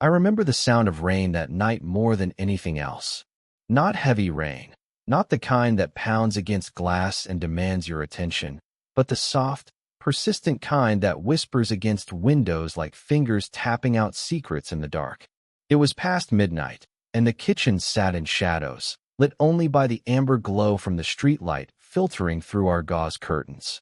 I remember the sound of rain that night more than anything else. Not heavy rain, not the kind that pounds against glass and demands your attention, but the soft, persistent kind that whispers against windows like fingers tapping out secrets in the dark. It was past midnight, and the kitchen sat in shadows, lit only by the amber glow from the streetlight filtering through our gauze curtains.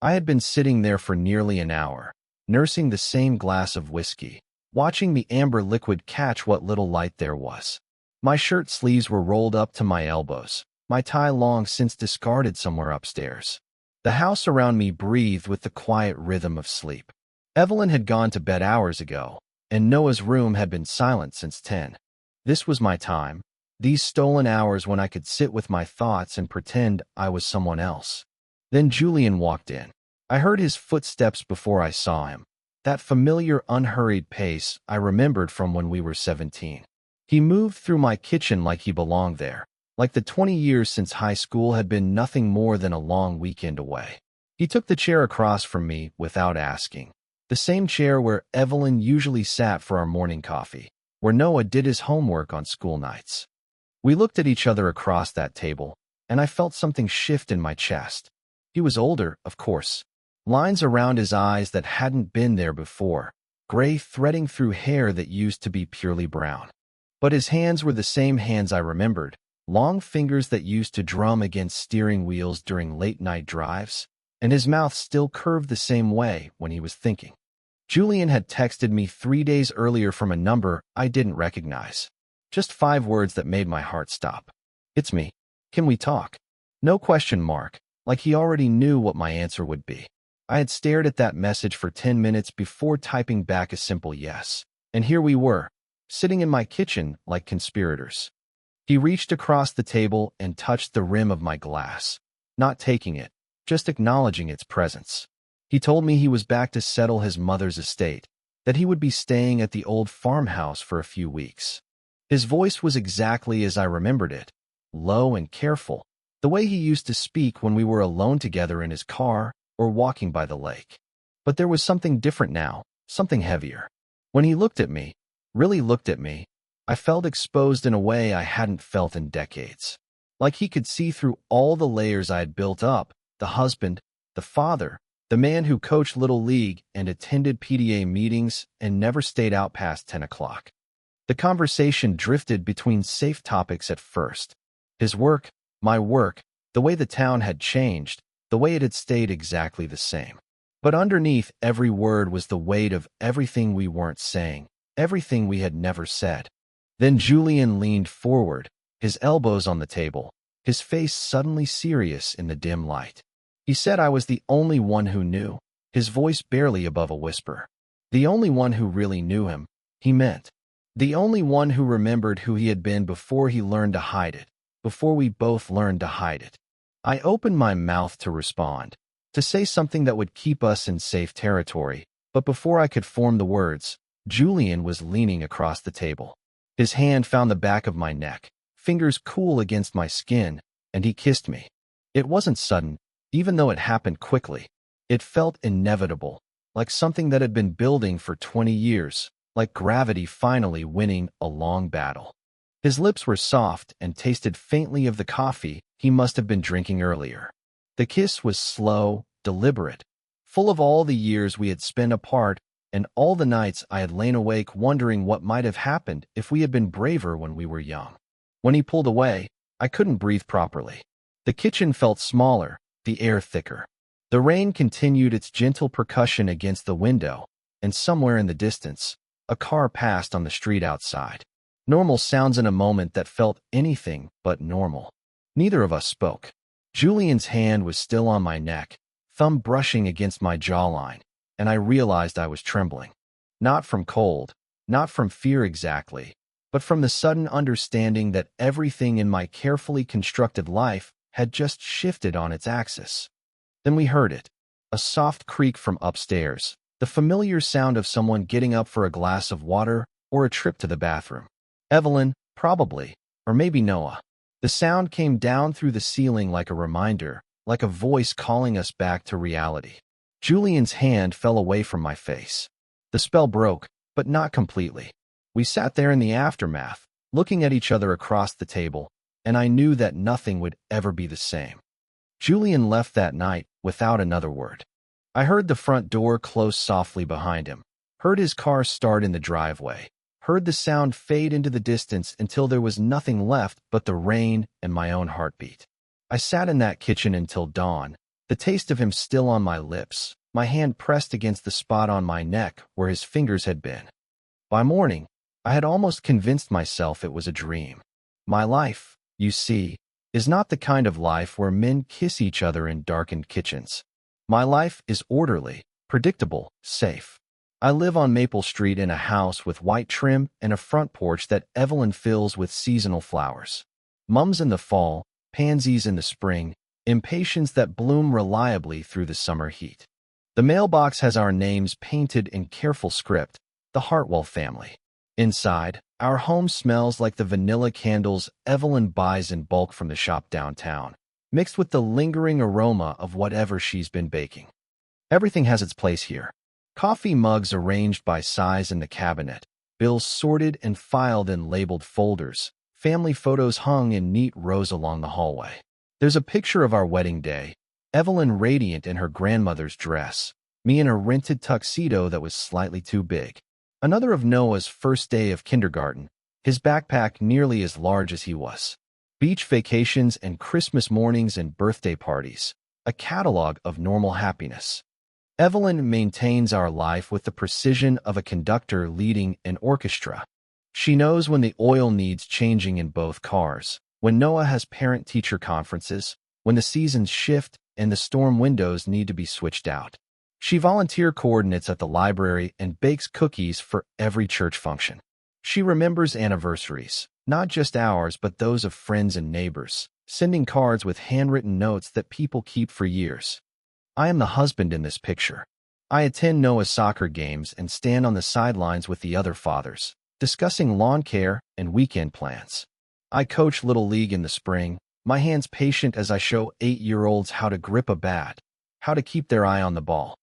I had been sitting there for nearly an hour, nursing the same glass of whiskey, watching the amber liquid catch what little light there was. My shirt sleeves were rolled up to my elbows, my tie long since discarded somewhere upstairs. The house around me breathed with the quiet rhythm of sleep. Evelyn had gone to bed hours ago, and Noah's room had been silent since 10. This was my time, these stolen hours when I could sit with my thoughts and pretend I was someone else. Then Julian walked in. I heard his footsteps before I saw him, that familiar unhurried pace I remembered from when we were 17. He moved through my kitchen like he belonged there, like the 20 years since high school had been nothing more than a long weekend away. He took the chair across from me without asking, the same chair where Evelyn usually sat for our morning coffee, where Noah did his homework on school nights. We looked at each other across that table, and I felt something shift in my chest. He was older, of course, lines around his eyes that hadn't been there before, gray threading through hair that used to be purely brown. But his hands were the same hands I remembered, long fingers that used to drum against steering wheels during late-night drives, and his mouth still curved the same way when he was thinking. Julian had texted me 3 days earlier from a number I didn't recognize. Just 5 words that made my heart stop. "It's me. Can we talk?" No question mark, like he already knew what my answer would be. I had stared at that message for 10 minutes before typing back a simple yes. And here we were, sitting in my kitchen like conspirators. He reached across the table and touched the rim of my glass, not taking it, just acknowledging its presence. He told me he was back to settle his mother's estate, that he would be staying at the old farmhouse for a few weeks. His voice was exactly as I remembered it, low and careful, the way he used to speak when we were alone together in his car or walking by the lake. But there was something different now, something heavier. When he looked at me, really looked at me, I felt exposed in a way I hadn't felt in decades. Like he could see through all the layers I had built up, the husband, the father, the man who coached Little League and attended PTA meetings and never stayed out past 10 o'clock. The conversation drifted between safe topics at first. His work, my work, the way the town had changed, the way it had stayed exactly the same. But underneath every word was the weight of everything we weren't saying, everything we had never said. Then Julian leaned forward, his elbows on the table, his face suddenly serious in the dim light. He said I was the only one who knew, his voice barely above a whisper. The only one who really knew him, he meant. The only one who remembered who he had been before he learned to hide it, before we both learned to hide it. I opened my mouth to respond, to say something that would keep us in safe territory, but before I could form the words, Julian was leaning across the table. His hand found the back of my neck, fingers cool against my skin, and he kissed me. It wasn't sudden, even though it happened quickly. It felt inevitable, like something that had been building for 20 years, like gravity finally winning a long battle. His lips were soft and tasted faintly of the coffee he must have been drinking earlier. The kiss was slow, deliberate, full of all the years we had spent apart and all the nights I had lain awake wondering what might have happened if we had been braver when we were young. When he pulled away, I couldn't breathe properly. The kitchen felt smaller, the air thicker. The rain continued its gentle percussion against the window, and somewhere in the distance, a car passed on the street outside. Normal sounds in a moment that felt anything but normal. Neither of us spoke. Julian's hand was still on my neck, thumb brushing against my jawline, and I realized I was trembling. Not from cold, not from fear exactly, but from the sudden understanding that everything in my carefully constructed life had just shifted on its axis. Then we heard it, a soft creak from upstairs, the familiar sound of someone getting up for a glass of water or a trip to the bathroom. Evelyn, probably, or maybe Noah. The sound came down through the ceiling like a reminder, like a voice calling us back to reality. Julian's hand fell away from my face. The spell broke, but not completely. We sat there in the aftermath, looking at each other across the table, and I knew that nothing would ever be the same. Julian left that night without another word. I heard the front door close softly behind him, heard his car start in the driveway, heard the sound fade into the distance until there was nothing left but the rain and my own heartbeat. I sat in that kitchen until dawn, the taste of him still on my lips, my hand pressed against the spot on my neck where his fingers had been. By morning, I had almost convinced myself it was a dream. My life, you see, is not the kind of life where men kiss each other in darkened kitchens. My life is orderly, predictable, safe. I live on Maple Street in a house with white trim and a front porch that Evelyn fills with seasonal flowers. Mums in the fall, pansies in the spring, impatiens that bloom reliably through the summer heat. The mailbox has our names painted in careful script, the Heartwell Family. Inside, our home smells like the vanilla candles Evelyn buys in bulk from the shop downtown, mixed with the lingering aroma of whatever she's been baking. Everything has its place here. Coffee mugs arranged by size in the cabinet, bills sorted and filed in labeled folders, family photos hung in neat rows along the hallway. There's a picture of our wedding day, Evelyn radiant in her grandmother's dress, me in a rented tuxedo that was slightly too big. Another of Noah's first day of kindergarten, his backpack nearly as large as he was. Beach vacations and Christmas mornings and birthday parties, a catalog of normal happiness. Evelyn maintains our life with the precision of a conductor leading an orchestra. She knows when the oil needs changing in both cars, when Noah has parent-teacher conferences, when the seasons shift and the storm windows need to be switched out. She volunteer coordinates at the library and bakes cookies for every church function. She remembers anniversaries, not just ours but those of friends and neighbors, sending cards with handwritten notes that people keep for years. I am the husband in this picture. I attend Noah's soccer games and stand on the sidelines with the other fathers, discussing lawn care and weekend plans. I coach Little League in the spring, my hands patient as I show 8-year-olds how to grip a bat, how to keep their eye on the ball.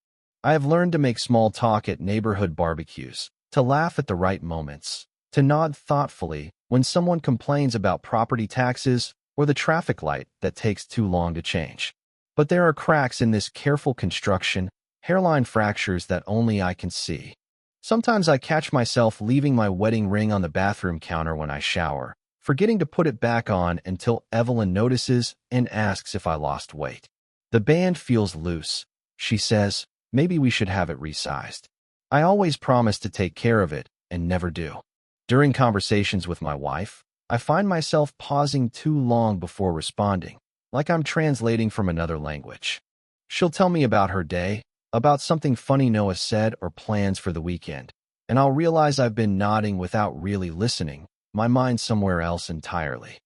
I have learned to make small talk at neighborhood barbecues, to laugh at the right moments, to nod thoughtfully when someone complains about property taxes or the traffic light that takes too long to change. But there are cracks in this careful construction, hairline fractures that only I can see. Sometimes I catch myself leaving my wedding ring on the bathroom counter when I shower, forgetting to put it back on until Evelyn notices and asks if I lost weight. The band feels loose, she says. Maybe we should have it resized. I always promise to take care of it, and never do. During conversations with my wife, I find myself pausing too long before responding, like I'm translating from another language. She'll tell me about her day, about something funny Noah said or plans for the weekend, and I'll realize I've been nodding without really listening, my mind somewhere else entirely.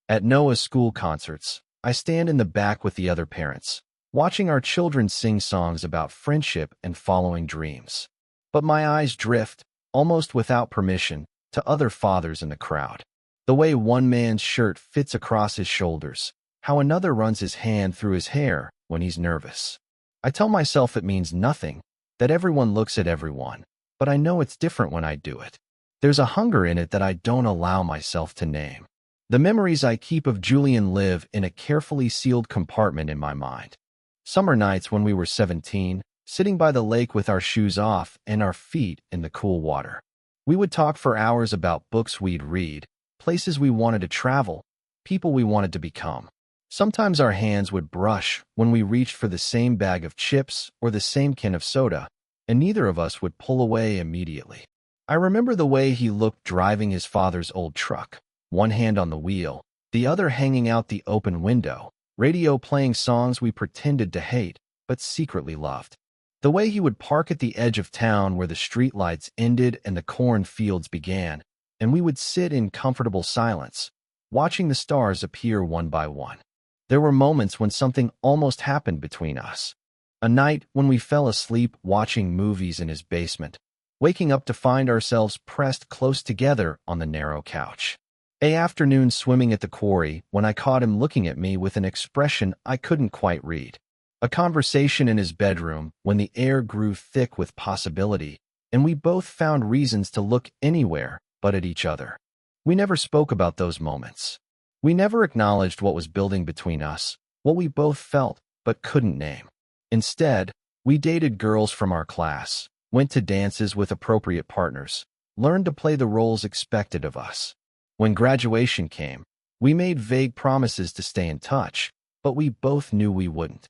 At Noah's school concerts, I stand in the back with the other parents, watching our children sing songs about friendship and following dreams. But my eyes drift, almost without permission, to other fathers in the crowd. The way one man's shirt fits across his shoulders, how another runs his hand through his hair when he's nervous. I tell myself it means nothing, that everyone looks at everyone, but I know it's different when I do it. There's a hunger in it that I don't allow myself to name. The memories I keep of Julian live in a carefully sealed compartment in my mind. Summer nights when we were 17, sitting by the lake with our shoes off and our feet in the cool water. We would talk for hours about books we'd read, places we wanted to travel, people we wanted to become. Sometimes our hands would brush when we reached for the same bag of chips or the same can of soda, and neither of us would pull away immediately. I remember the way he looked driving his father's old truck, one hand on the wheel, the other hanging out the open window, radio playing songs we pretended to hate, but secretly loved. The way he would park at the edge of town where the streetlights ended and the cornfields began, and we would sit in comfortable silence, watching the stars appear one by one. There were moments when something almost happened between us. A night when we fell asleep watching movies in his basement, waking up to find ourselves pressed close together on the narrow couch. An afternoon swimming at the quarry when I caught him looking at me with an expression I couldn't quite read. A conversation in his bedroom when the air grew thick with possibility, and we both found reasons to look anywhere but at each other. We never spoke about those moments. We never acknowledged what was building between us, what we both felt but couldn't name. Instead, we dated girls from our class, went to dances with appropriate partners, learned to play the roles expected of us. When graduation came, we made vague promises to stay in touch, but we both knew we wouldn't.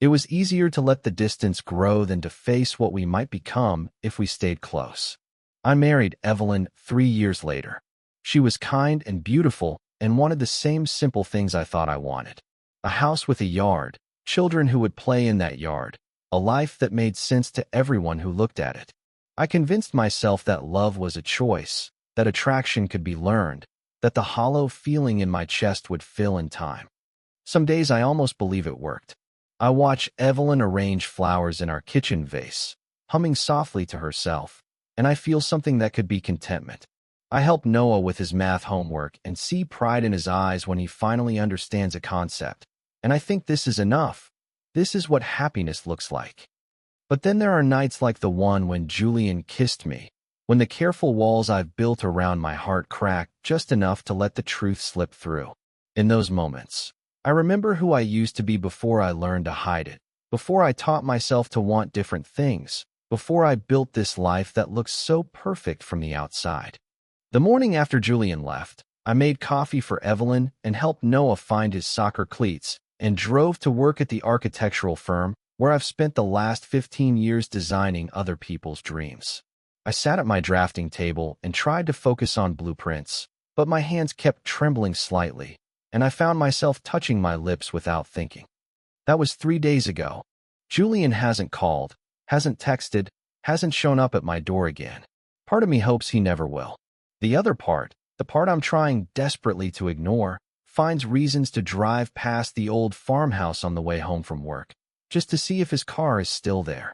It was easier to let the distance grow than to face what we might become if we stayed close. I married Evelyn 3 years later. She was kind and beautiful and wanted the same simple things I thought I wanted. A house with a yard, children who would play in that yard, a life that made sense to everyone who looked at it. I convinced myself that love was a choice, that attraction could be learned, that the hollow feeling in my chest would fill in time. Some days I almost believe it worked. I watch Evelyn arrange flowers in our kitchen vase, humming softly to herself, and I feel something that could be contentment. I help Noah with his math homework and see pride in his eyes when he finally understands a concept. And I think this is enough. This is what happiness looks like. But then there are nights like the one when Julian kissed me, when the careful walls I've built around my heart crack just enough to let the truth slip through. In those moments, I remember who I used to be before I learned to hide it, before I taught myself to want different things, before I built this life that looks so perfect from the outside. The morning after Julian left, I made coffee for Evelyn and helped Noah find his soccer cleats and drove to work at the architectural firm where I've spent the last 15 years designing other people's dreams. I sat at my drafting table and tried to focus on blueprints, but my hands kept trembling slightly, and I found myself touching my lips without thinking. That was 3 days ago. Julian hasn't called, hasn't texted, hasn't shown up at my door again. Part of me hopes he never will. The other part, the part I'm trying desperately to ignore, finds reasons to drive past the old farmhouse on the way home from work, just to see if his car is still there.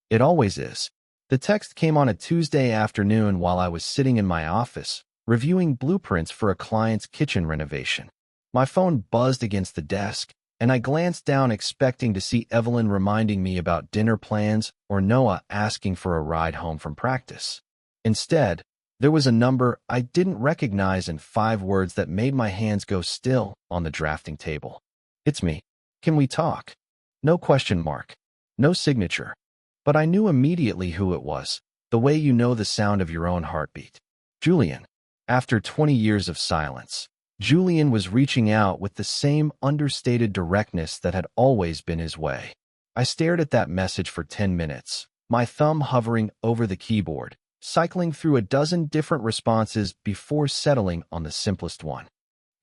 It always is. The text came on a Tuesday afternoon while I was sitting in my office, reviewing blueprints for a client's kitchen renovation. My phone buzzed against the desk, and I glanced down expecting to see Evelyn reminding me about dinner plans or Noah asking for a ride home from practice. Instead, there was a number I didn't recognize and 5 words that made my hands go still on the drafting table. "It's me. Can we talk?" No question mark. No signature. But I knew immediately who it was, the way you know the sound of your own heartbeat. Julian. After 20 years of silence, Julian was reaching out with the same understated directness that had always been his way. I stared at that message for 10 minutes, my thumb hovering over the keyboard, cycling through a dozen different responses before settling on the simplest one.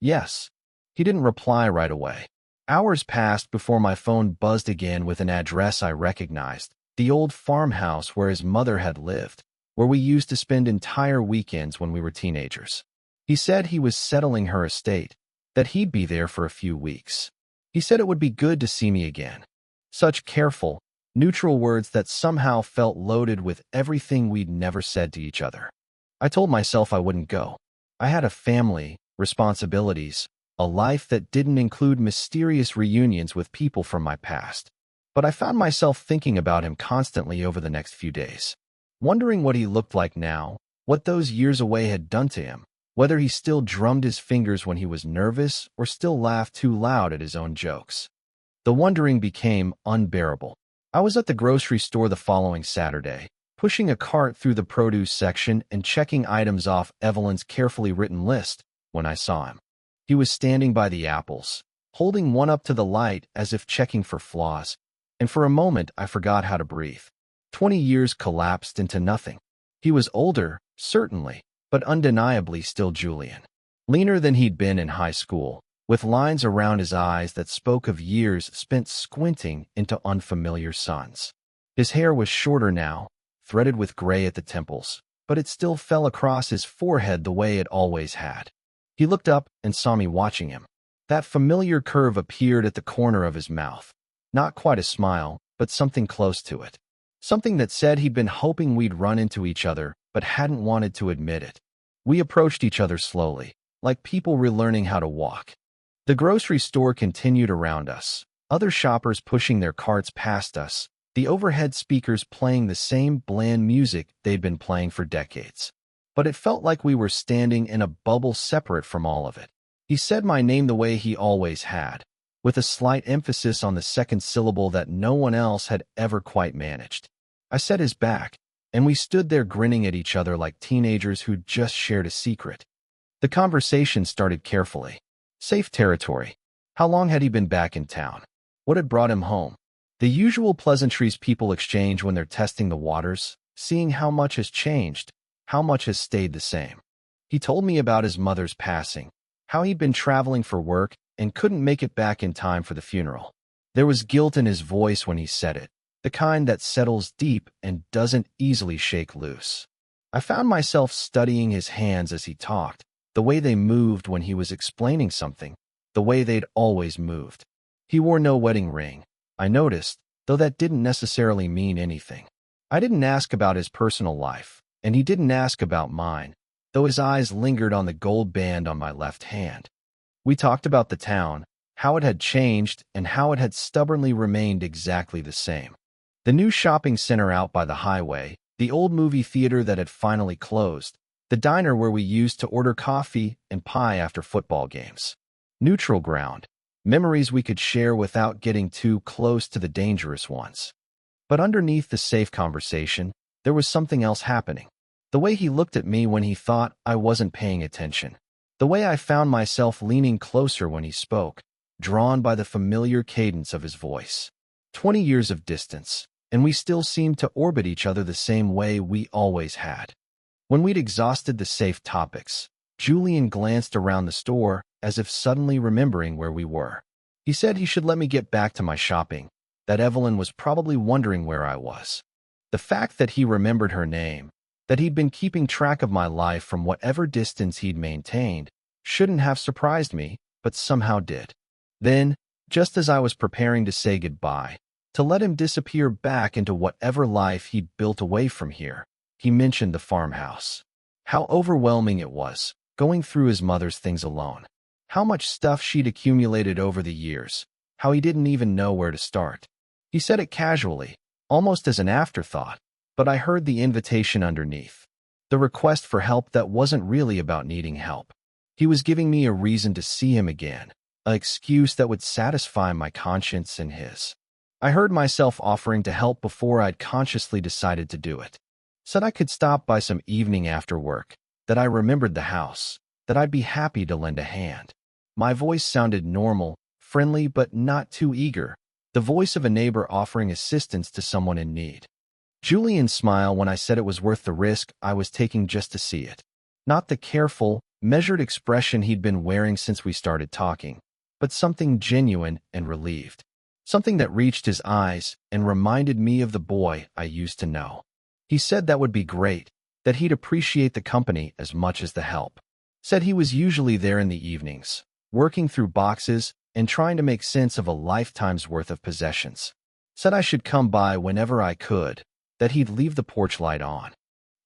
Yes. He didn't reply right away. Hours passed before my phone buzzed again with an address I recognized, the old farmhouse where his mother had lived, where we used to spend entire weekends when we were teenagers. He said he was settling her estate, that he'd be there for a few weeks. He said it would be good to see me again. Such careful, neutral words that somehow felt loaded with everything we'd never said to each other. I told myself I wouldn't go. I had a family, responsibilities, a life that didn't include mysterious reunions with people from my past. But I found myself thinking about him constantly over the next few days, wondering what he looked like now, what those years away had done to him, whether he still drummed his fingers when he was nervous or still laughed too loud at his own jokes. The wondering became unbearable. I was at the grocery store the following Saturday, pushing a cart through the produce section and checking items off Evelyn's carefully written list when I saw him. He was standing by the apples, holding one up to the light as if checking for flaws, and for a moment I forgot how to breathe. 20 years collapsed into nothing. He was older, certainly, but undeniably still Julian. Leaner than he'd been in high school, with lines around his eyes that spoke of years spent squinting into unfamiliar suns. His hair was shorter now, threaded with gray at the temples, but it still fell across his forehead the way it always had. He looked up and saw me watching him. That familiar curve appeared at the corner of his mouth. Not quite a smile, but something close to it. Something that said he'd been hoping we'd run into each other, but hadn't wanted to admit it. We approached each other slowly, like people relearning how to walk. The grocery store continued around us, other shoppers pushing their carts past us, the overhead speakers playing the same bland music they'd been playing for decades. but it felt like we were standing in a bubble separate from all of it. He said my name the way he always had, with a slight emphasis on the second syllable that no one else had ever quite managed. I said his back, and we stood there grinning at each other like teenagers who'd just shared a secret. The conversation started carefully. Safe territory. How long had he been back in town? What had brought him home? The usual pleasantries people exchange when they're testing the waters, seeing how much has changed, how much has stayed the same. He told me about his mother's passing, how he'd been traveling for work and couldn't make it back in time for the funeral. There was guilt in his voice when he said it, the kind that settles deep and doesn't easily shake loose. I found myself studying his hands as he talked, the way they moved when he was explaining something, the way they'd always moved. He wore no wedding ring, I noticed, though that didn't necessarily mean anything. I didn't ask about his personal life, and he didn't ask about mine, though his eyes lingered on the gold band on my left hand. We talked about the town, how it had changed, and how it had stubbornly remained exactly the same. The new shopping center out by the highway, the old movie theater that had finally closed, the diner where we used to order coffee and pie after football games. Neutral ground, memories we could share without getting too close to the dangerous ones. But underneath the safe conversation, there was something else happening. The way he looked at me when he thought I wasn't paying attention. The way I found myself leaning closer when he spoke, drawn by the familiar cadence of his voice. 20 years of distance, and we still seemed to orbit each other the same way we always had. When we'd exhausted the safe topics, Julian glanced around the store as if suddenly remembering where we were. He said he should let me get back to my shopping, that Evelyn was probably wondering where I was. The fact that he remembered her name, that he'd been keeping track of my life from whatever distance he'd maintained, shouldn't have surprised me, but somehow did. Then, just as I was preparing to say goodbye, to let him disappear back into whatever life he'd built away from here, he mentioned the farmhouse. How overwhelming it was, going through his mother's things alone. How much stuff she'd accumulated over the years, how he didn't even know where to start. He said it casually, almost as an afterthought, but I heard the invitation underneath. The request for help that wasn't really about needing help. He was giving me a reason to see him again, an excuse that would satisfy my conscience and his. I heard myself offering to help before I'd consciously decided to do it. Said I could stop by some evening after work, that I remembered the house, that I'd be happy to lend a hand. My voice sounded normal, friendly but not too eager, the voice of a neighbor offering assistance to someone in need. Julian smiled when I said it was worth the risk I was taking just to see it. Not the careful, measured expression he'd been wearing since we started talking, but something genuine and relieved. Something that reached his eyes and reminded me of the boy I used to know. He said that would be great, that he'd appreciate the company as much as the help. Said he was usually there in the evenings, working through boxes and trying to make sense of a lifetime's worth of possessions. Said I should come by whenever I could, that he'd leave the porch light on.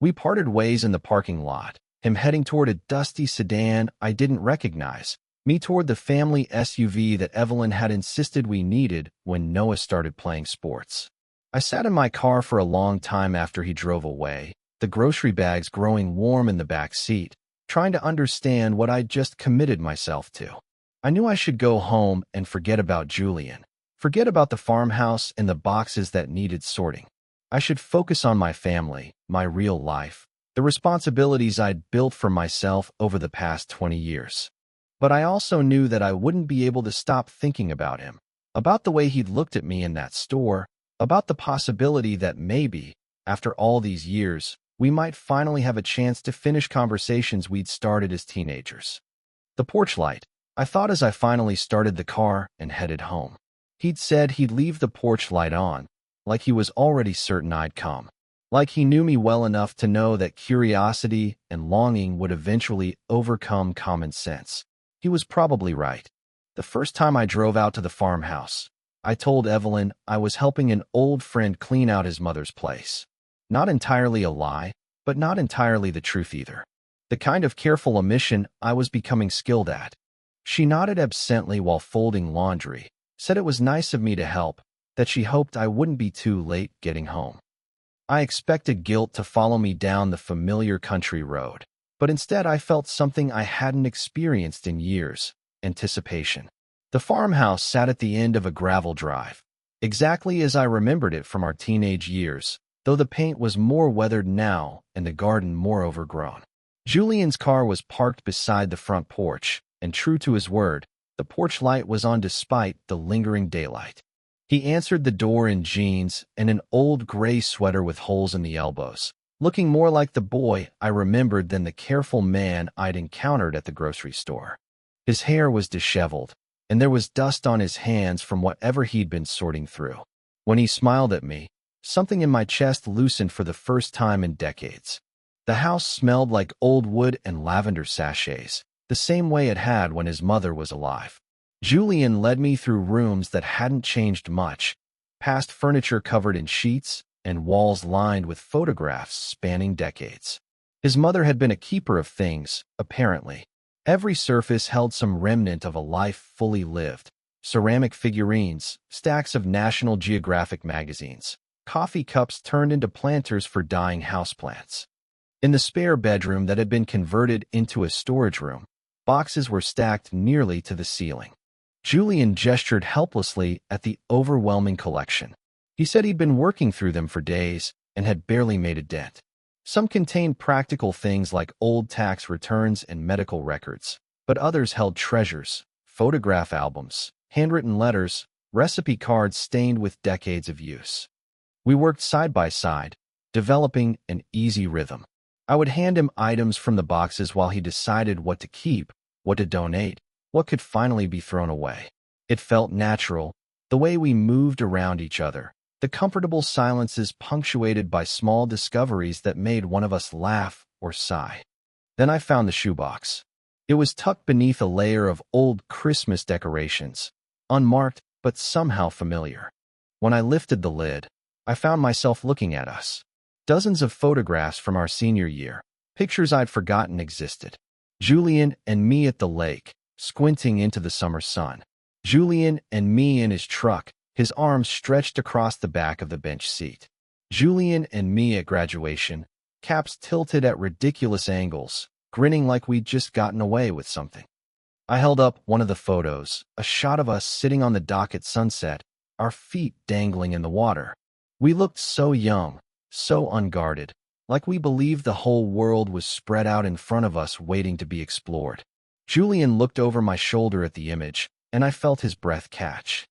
We parted ways in the parking lot, him heading toward a dusty sedan I didn't recognize, me toward the family SUV that Evelyn had insisted we needed when Noah started playing sports. I sat in my car for a long time after he drove away, the grocery bags growing warm in the back seat, trying to understand what I'd just committed myself to. I knew I should go home and forget about Julian, forget about the farmhouse and the boxes that needed sorting. I should focus on my family, my real life, the responsibilities I'd built for myself over the past 20 years. But I also knew that I wouldn't be able to stop thinking about him, about the way he'd looked at me in that store, about the possibility that maybe, after all these years, we might finally have a chance to finish conversations we'd started as teenagers. The porch light, I thought as I finally started the car and headed home. He'd said he'd leave the porch light on, like he was already certain I'd come. Like he knew me well enough to know that curiosity and longing would eventually overcome common sense. He was probably right. The first time I drove out to the farmhouse, I told Evelyn I was helping an old friend clean out his mother's place. Not entirely a lie, but not entirely the truth either. The kind of careful omission I was becoming skilled at. She nodded absently while folding laundry, said it was nice of me to help, that she hoped I wouldn't be too late getting home. I expected guilt to follow me down the familiar country road, but instead I felt something I hadn't experienced in years: anticipation. The farmhouse sat at the end of a gravel drive, exactly as I remembered it from our teenage years, though the paint was more weathered now and the garden more overgrown. Julian's car was parked beside the front porch, and true to his word, the porch light was on despite the lingering daylight. He answered the door in jeans and an old gray sweater with holes in the elbows, looking more like the boy I remembered than the careful man I'd encountered at the grocery store. His hair was disheveled, and there was dust on his hands from whatever he'd been sorting through. When he smiled at me, something in my chest loosened for the first time in decades. The house smelled like old wood and lavender sachets, the same way it had when his mother was alive. Julian led me through rooms that hadn't changed much, past furniture covered in sheets and walls lined with photographs spanning decades. His mother had been a keeper of things, apparently. Every surface held some remnant of a life fully lived: ceramic figurines, stacks of National Geographic magazines, coffee cups turned into planters for dying houseplants. In the spare bedroom that had been converted into a storage room, boxes were stacked nearly to the ceiling. Julian gestured helplessly at the overwhelming collection. He said he'd been working through them for days and had barely made a dent. Some contained practical things like old tax returns and medical records, but others held treasures: photograph albums, handwritten letters, recipe cards stained with decades of use. We worked side by side, developing an easy rhythm. I would hand him items from the boxes while he decided what to keep, what to donate, what could finally be thrown away. It felt natural, the way we moved around each other, the comfortable silences punctuated by small discoveries that made one of us laugh or sigh. Then I found the shoebox. It was tucked beneath a layer of old Christmas decorations, unmarked but somehow familiar. When I lifted the lid, I found myself looking at us. Dozens of photographs from our senior year, pictures I'd forgotten existed. Julian and me at the lake, squinting into the summer sun. Julian and me in his truck, his arms stretched across the back of the bench seat. Julian and me at graduation, caps tilted at ridiculous angles, grinning like we'd just gotten away with something. I held up one of the photos, a shot of us sitting on the dock at sunset, our feet dangling in the water. We looked so young, so unguarded, like we believed the whole world was spread out in front of us waiting to be explored. Julian looked over my shoulder at the image, and I felt his breath catch.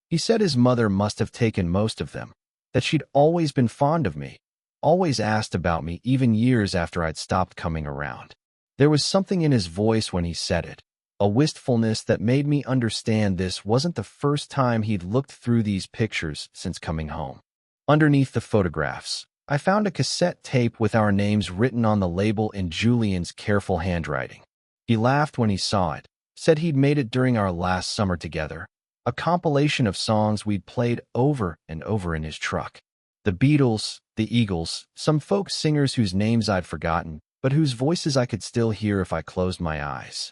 He said his mother must have taken most of them, that she'd always been fond of me, always asked about me even years after I'd stopped coming around. There was something in his voice when he said it, a wistfulness that made me understand this wasn't the first time he'd looked through these pictures since coming home. Underneath the photographs, I found a cassette tape with our names written on the label in Julian's careful handwriting. He laughed when he saw it, said he'd made it during our last summer together, a compilation of songs we'd played over and over in his truck. The Beatles, the Eagles, some folk singers whose names I'd forgotten, but whose voices I could still hear if I closed my eyes.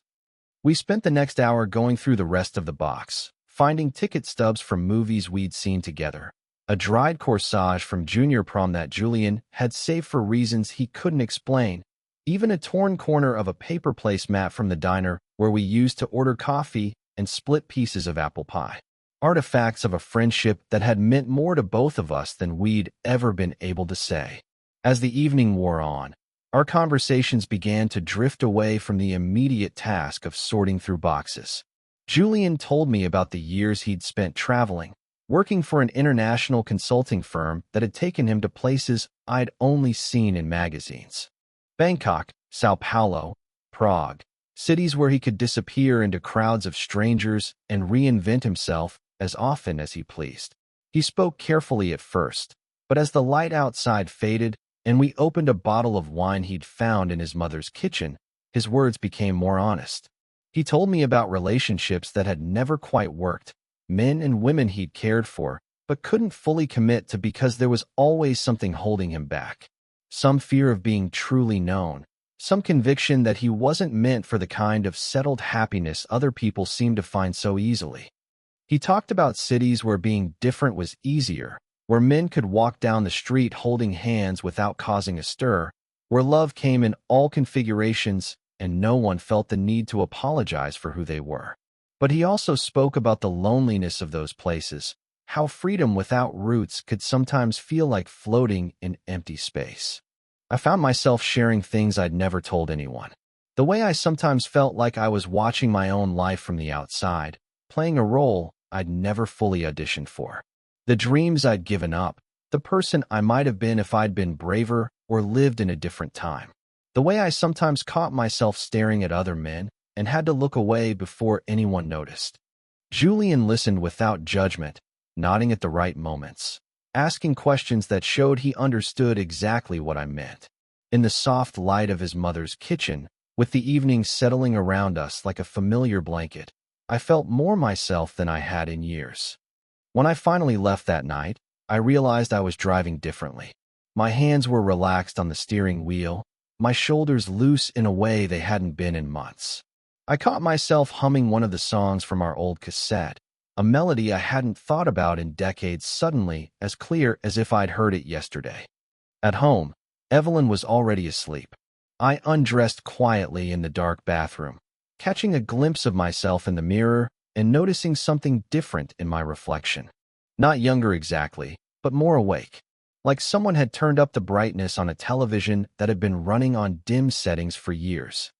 We spent the next hour going through the rest of the box, finding ticket stubs from movies we'd seen together, a dried corsage from junior prom that Julian had saved for reasons he couldn't explain, even a torn corner of a paper placemat from the diner where we used to order coffee and split pieces of apple pie. Artifacts of a friendship that had meant more to both of us than we'd ever been able to say. As the evening wore on, our conversations began to drift away from the immediate task of sorting through boxes. Julian told me about the years he'd spent traveling, working for an international consulting firm that had taken him to places I'd only seen in magazines. Bangkok, Sao Paulo, Prague, cities where he could disappear into crowds of strangers and reinvent himself as often as he pleased. He spoke carefully at first, but as the light outside faded and we opened a bottle of wine he'd found in his mother's kitchen, his words became more honest. He told me about relationships that had never quite worked, men and women he'd cared for, but couldn't fully commit to because there was always something holding him back. Some fear of being truly known, some conviction that he wasn't meant for the kind of settled happiness other people seemed to find so easily. He talked about cities where being different was easier, where men could walk down the street holding hands without causing a stir, where love came in all configurations and no one felt the need to apologize for who they were. But he also spoke about the loneliness of those places, how freedom without roots could sometimes feel like floating in empty space. I found myself sharing things I'd never told anyone. The way I sometimes felt like I was watching my own life from the outside, playing a role I'd never fully auditioned for. The dreams I'd given up, the person I might have been if I'd been braver or lived in a different time. The way I sometimes caught myself staring at other men and had to look away before anyone noticed. Julian listened without judgment, nodding at the right moments, asking questions that showed he understood exactly what I meant. In the soft light of his mother's kitchen, with the evening settling around us like a familiar blanket, I felt more myself than I had in years. When I finally left that night, I realized I was driving differently. My hands were relaxed on the steering wheel, my shoulders loose in a way they hadn't been in months. I caught myself humming one of the songs from our old cassette, a melody I hadn't thought about in decades suddenly as clear as if I'd heard it yesterday. At home, Evelyn was already asleep. I undressed quietly in the dark bathroom, catching a glimpse of myself in the mirror and noticing something different in my reflection. Not younger exactly, but more awake. Like someone had turned up the brightness on a television that had been running on dim settings for years.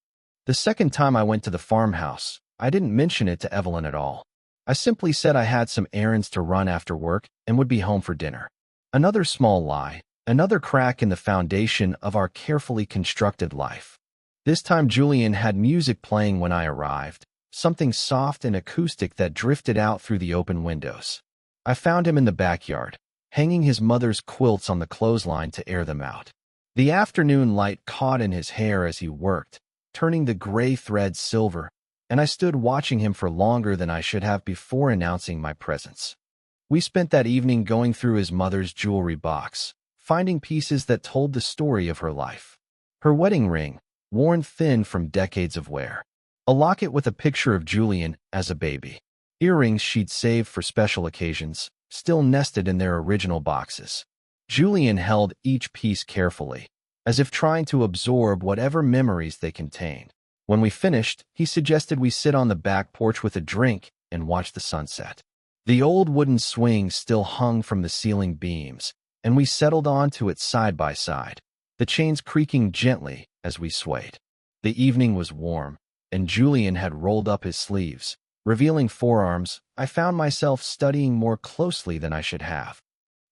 The second time I went to the farmhouse, I didn't mention it to Evelyn at all. I simply said I had some errands to run after work and would be home for dinner. Another small lie, another crack in the foundation of our carefully constructed life. This time Julian had music playing when I arrived, something soft and acoustic that drifted out through the open windows. I found him in the backyard, hanging his mother's quilts on the clothesline to air them out. The afternoon light caught in his hair as he worked, turning the gray threads silver, and I stood watching him for longer than I should have before announcing my presence. We spent that evening going through his mother's jewelry box, finding pieces that told the story of her life. Her wedding ring, worn thin from decades of wear. A locket with a picture of Julian as a baby. Earrings she'd saved for special occasions, still nested in their original boxes. Julian held each piece carefully, as if trying to absorb whatever memories they contained. When we finished, he suggested we sit on the back porch with a drink and watch the sunset. The old wooden swing still hung from the ceiling beams, and we settled onto it side by side, the chains creaking gently as we swayed. The evening was warm, and Julian had rolled up his sleeves, revealing forearms I found myself studying more closely than I should have.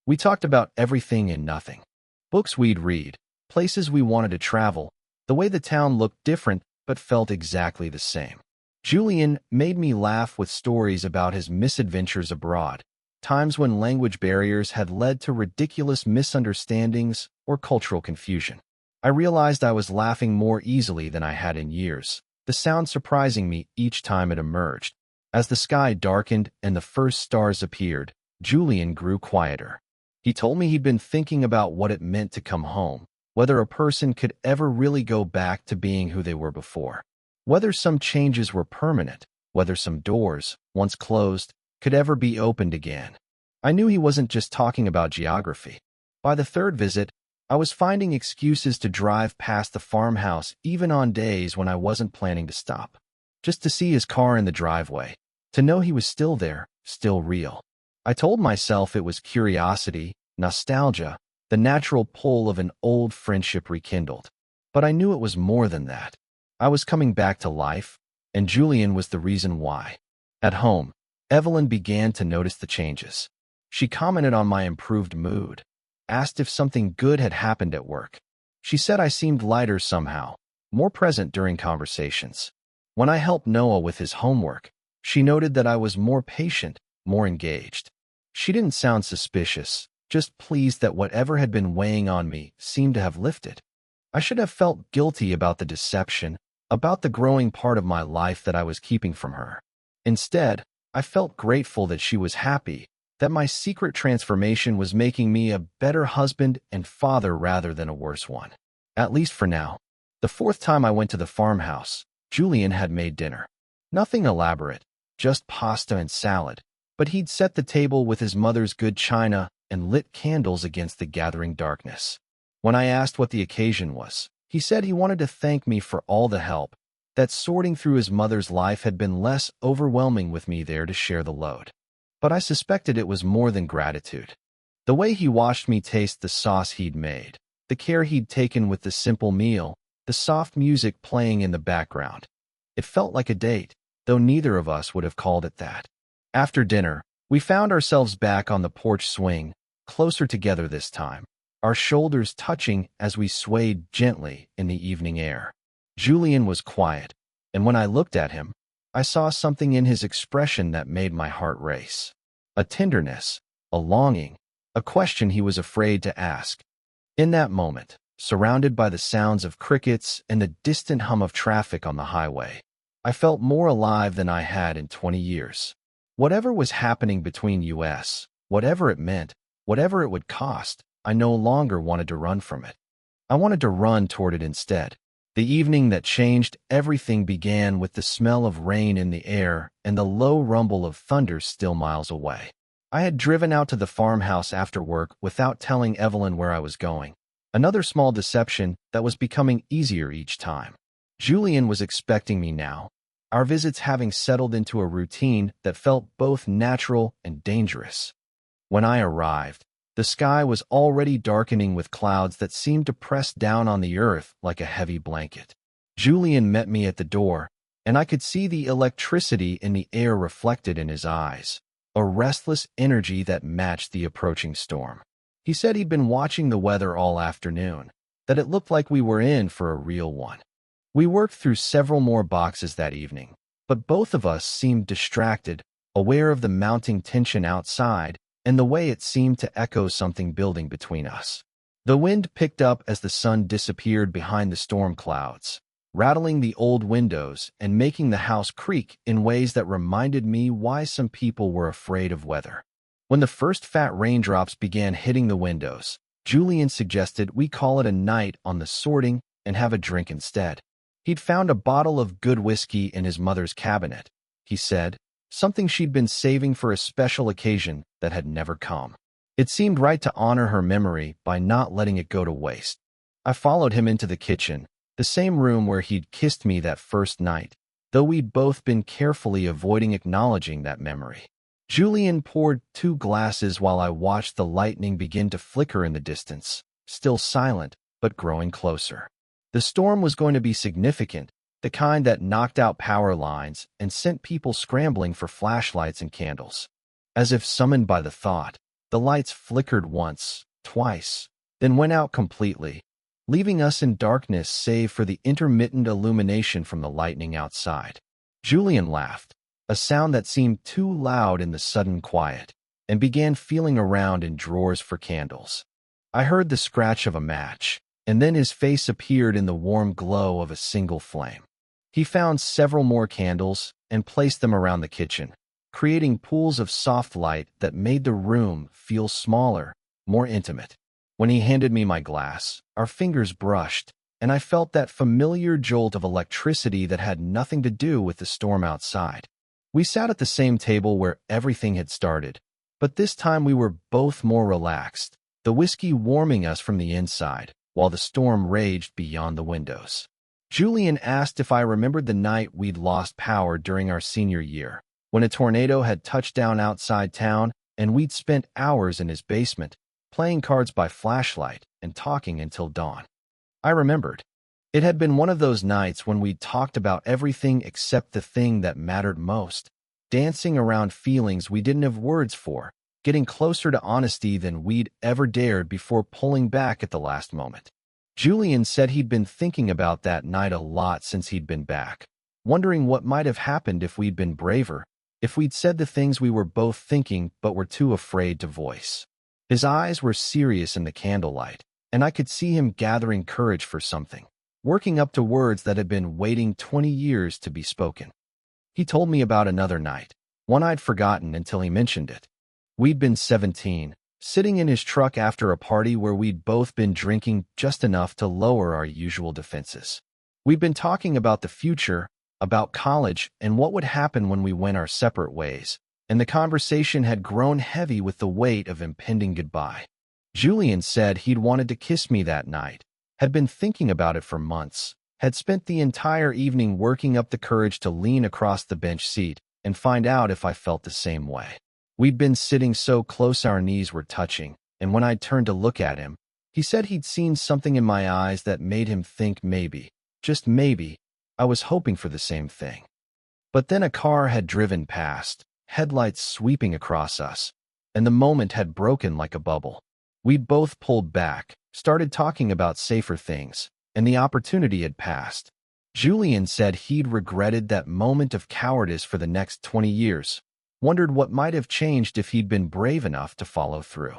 We talked about everything and nothing. Books we'd read, places we wanted to travel, the way the town looked different but felt exactly the same. Julian made me laugh with stories about his misadventures abroad, times when language barriers had led to ridiculous misunderstandings or cultural confusion. I realized I was laughing more easily than I had in years, the sound surprising me each time it emerged. As the sky darkened and the first stars appeared, Julian grew quieter. He told me he'd been thinking about what it meant to come home, whether a person could ever really go back to being who they were before, whether some changes were permanent, whether some doors, once closed, could ever be opened again. I knew he wasn't just talking about geography. By the third visit, I was finding excuses to drive past the farmhouse even on days when I wasn't planning to stop. Just to see his car in the driveway, to know he was still there, still real. I told myself it was curiosity, nostalgia, the natural pull of an old friendship rekindled. But I knew it was more than that. I was coming back to life, and Julian was the reason why. At home, Evelyn began to notice the changes. She commented on my improved mood, asked if something good had happened at work. She said I seemed lighter somehow, more present during conversations. When I helped Noah with his homework, she noted that I was more patient, more engaged. She didn't sound suspicious, just pleased that whatever had been weighing on me seemed to have lifted. I should have felt guilty about the deception, about the growing part of my life that I was keeping from her. Instead, I felt grateful that she was happy, that my secret transformation was making me a better husband and father rather than a worse one. At least for now. The fourth time I went to the farmhouse, Julian had made dinner. Nothing elaborate, just pasta and salad, but he'd set the table with his mother's good china, and lit candles against the gathering darkness. When I asked what the occasion was, he said he wanted to thank me for all the help, that sorting through his mother's life had been less overwhelming with me there to share the load. But I suspected it was more than gratitude. The way he watched me taste the sauce he'd made, the care he'd taken with the simple meal, the soft music playing in the background. It felt like a date, though neither of us would have called it that. After dinner, we found ourselves back on the porch swing, closer together this time, our shoulders touching as we swayed gently in the evening air. Julian was quiet, and when I looked at him, I saw something in his expression that made my heart race. A tenderness, a longing, a question he was afraid to ask. In that moment, surrounded by the sounds of crickets and the distant hum of traffic on the highway, I felt more alive than I had in 20 years. Whatever was happening between us, whatever it meant, whatever it would cost, I no longer wanted to run from it. I wanted to run toward it instead. The evening that changed everything began with the smell of rain in the air and the low rumble of thunder still miles away. I had driven out to the farmhouse after work without telling Evelyn where I was going. Another small deception that was becoming easier each time. Julian was expecting me now, our visits having settled into a routine that felt both natural and dangerous. When I arrived, the sky was already darkening with clouds that seemed to press down on the earth like a heavy blanket. Julian met me at the door, and I could see the electricity in the air reflected in his eyes, a restless energy that matched the approaching storm. He said he'd been watching the weather all afternoon, that it looked like we were in for a real one. We worked through several more boxes that evening, but both of us seemed distracted, aware of the mounting tension outside, and the way it seemed to echo something building between us. The wind picked up as the sun disappeared behind the storm clouds, rattling the old windows and making the house creak in ways that reminded me why some people were afraid of weather. When the first fat raindrops began hitting the windows, Julian suggested we call it a night on the sorting and have a drink instead. He'd found a bottle of good whiskey in his mother's cabinet, he said, something she'd been saving for a special occasion that had never come. It seemed right to honor her memory by not letting it go to waste. I followed him into the kitchen, the same room where he'd kissed me that first night, though we'd both been carefully avoiding acknowledging that memory. Julian poured 2 glasses while I watched the lightning begin to flicker in the distance, still silent, but growing closer. The storm was going to be significant, the kind that knocked out power lines and sent people scrambling for flashlights and candles. As if summoned by the thought, the lights flickered once, twice, then went out completely, leaving us in darkness save for the intermittent illumination from the lightning outside. Julian laughed, a sound that seemed too loud in the sudden quiet, and began feeling around in drawers for candles. I heard the scratch of a match, and then his face appeared in the warm glow of a single flame. He found several more candles and placed them around the kitchen, creating pools of soft light that made the room feel smaller, more intimate. When he handed me my glass, our fingers brushed, and I felt that familiar jolt of electricity that had nothing to do with the storm outside. We sat at the same table where everything had started, but this time we were both more relaxed, the whiskey warming us from the inside, while the storm raged beyond the windows. Julian asked if I remembered the night we'd lost power during our senior year, when a tornado had touched down outside town and we'd spent hours in his basement, playing cards by flashlight and talking until dawn. I remembered. It had been one of those nights when we'd talked about everything except the thing that mattered most, dancing around feelings we didn't have words for, getting closer to honesty than we'd ever dared before pulling back at the last moment. Julian said he'd been thinking about that night a lot since he'd been back, wondering what might have happened if we'd been braver, if we'd said the things we were both thinking but were too afraid to voice. His eyes were serious in the candlelight, and I could see him gathering courage for something, working up to words that had been waiting 20 years to be spoken. He told me about another night, one I'd forgotten until he mentioned it. We'd been 17, sitting in his truck after a party where we'd both been drinking just enough to lower our usual defenses. We'd been talking about the future, about college, and what would happen when we went our separate ways, and the conversation had grown heavy with the weight of impending goodbye. Julian said he'd wanted to kiss me that night, had been thinking about it for months, had spent the entire evening working up the courage to lean across the bench seat and find out if I felt the same way. We'd been sitting so close our knees were touching, and when I turned to look at him, he said he'd seen something in my eyes that made him think maybe, just maybe, I was hoping for the same thing. But then a car had driven past, headlights sweeping across us, and the moment had broken like a bubble. We'd both pulled back, started talking about safer things, and the opportunity had passed. Julian said he'd regretted that moment of cowardice for the next 20 years, wondered what might have changed if he'd been brave enough to follow through.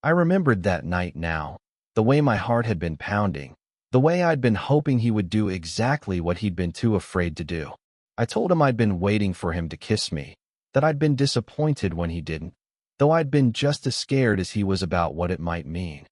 I remembered that night now, the way my heart had been pounding, the way I'd been hoping he would do exactly what he'd been too afraid to do. I told him I'd been waiting for him to kiss me, that I'd been disappointed when he didn't, though I'd been just as scared as he was about what it might mean.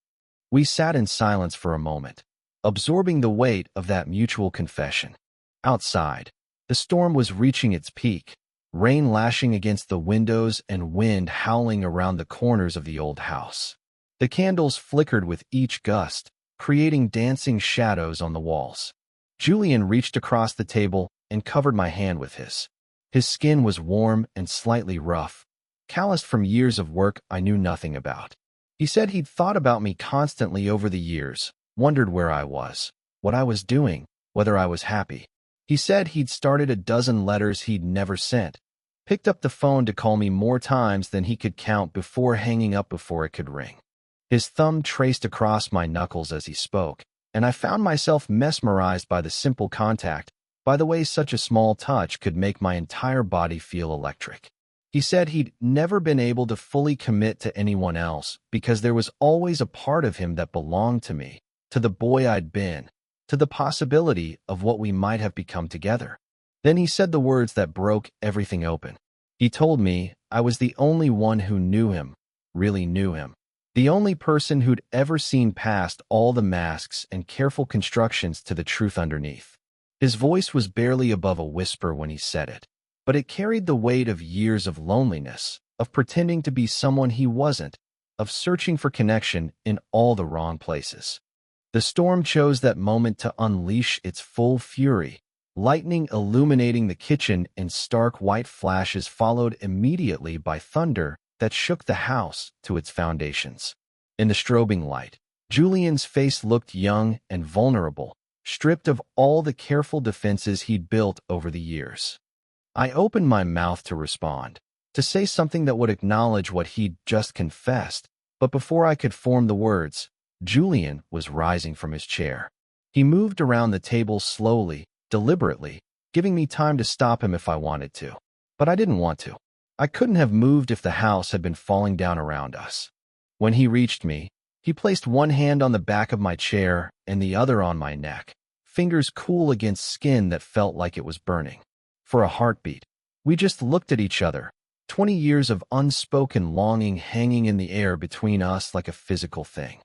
We sat in silence for a moment, absorbing the weight of that mutual confession. Outside, the storm was reaching its peak, rain lashing against the windows and wind howling around the corners of the old house. The candles flickered with each gust, creating dancing shadows on the walls. Julian reached across the table and covered my hand with his. His skin was warm and slightly rough, calloused from years of work I knew nothing about. He said he'd thought about me constantly over the years, wondered where I was, what I was doing, whether I was happy. He said he'd started a dozen letters he'd never sent, picked up the phone to call me more times than he could count before hanging up before it could ring. His thumb traced across my knuckles as he spoke, and I found myself mesmerized by the simple contact, by the way such a small touch could make my entire body feel electric. He said he'd never been able to fully commit to anyone else because there was always a part of him that belonged to me, to the boy I'd been, to the possibility of what we might have become together. Then he said the words that broke everything open. He told me I was the only one who knew him, really knew him. The only person who'd ever seen past all the masks and careful constructions to the truth underneath. His voice was barely above a whisper when he said it, but it carried the weight of years of loneliness, of pretending to be someone he wasn't, of searching for connection in all the wrong places. The storm chose that moment to unleash its full fury, lightning illuminating the kitchen in stark white flashes followed immediately by thunder that shook the house to its foundations. In the strobing light, Julian's face looked young and vulnerable, stripped of all the careful defenses he'd built over the years. I opened my mouth to respond, to say something that would acknowledge what he'd just confessed, but before I could form the words, Julian was rising from his chair. He moved around the table slowly, deliberately, giving me time to stop him if I wanted to. But I didn't want to. I couldn't have moved if the house had been falling down around us. When he reached me, he placed one hand on the back of my chair and the other on my neck, fingers cool against skin that felt like it was burning. For a heartbeat, we just looked at each other, 20 years of unspoken longing hanging in the air between us like a physical thing.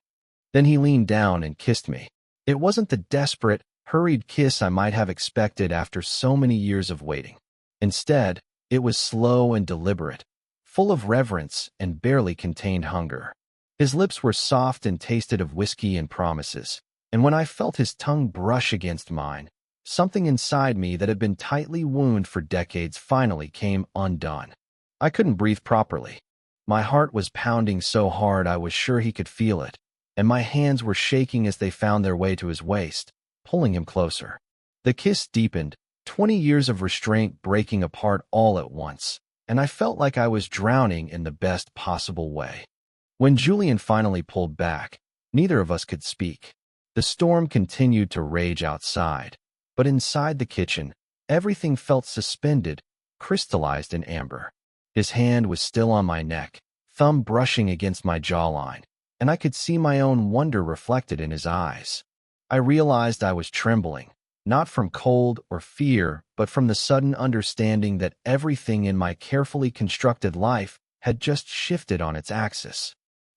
Then he leaned down and kissed me. It wasn't the desperate, hurried kiss I might have expected after so many years of waiting. Instead, it was slow and deliberate, full of reverence and barely contained hunger. His lips were soft and tasted of whiskey and promises, and when I felt his tongue brush against mine, something inside me that had been tightly wounded for decades finally came undone. I couldn't breathe properly. My heart was pounding so hard I was sure he could feel it, and my hands were shaking as they found their way to his waist, pulling him closer. The kiss deepened, 20 years of restraint breaking apart all at once, and I felt like I was drowning in the best possible way. When Julian finally pulled back, neither of us could speak. The storm continued to rage outside, but inside the kitchen, everything felt suspended, crystallized in amber. His hand was still on my neck, thumb brushing against my jawline, and I could see my own wonder reflected in his eyes. I realized I was trembling, not from cold or fear, but from the sudden understanding that everything in my carefully constructed life had just shifted on its axis.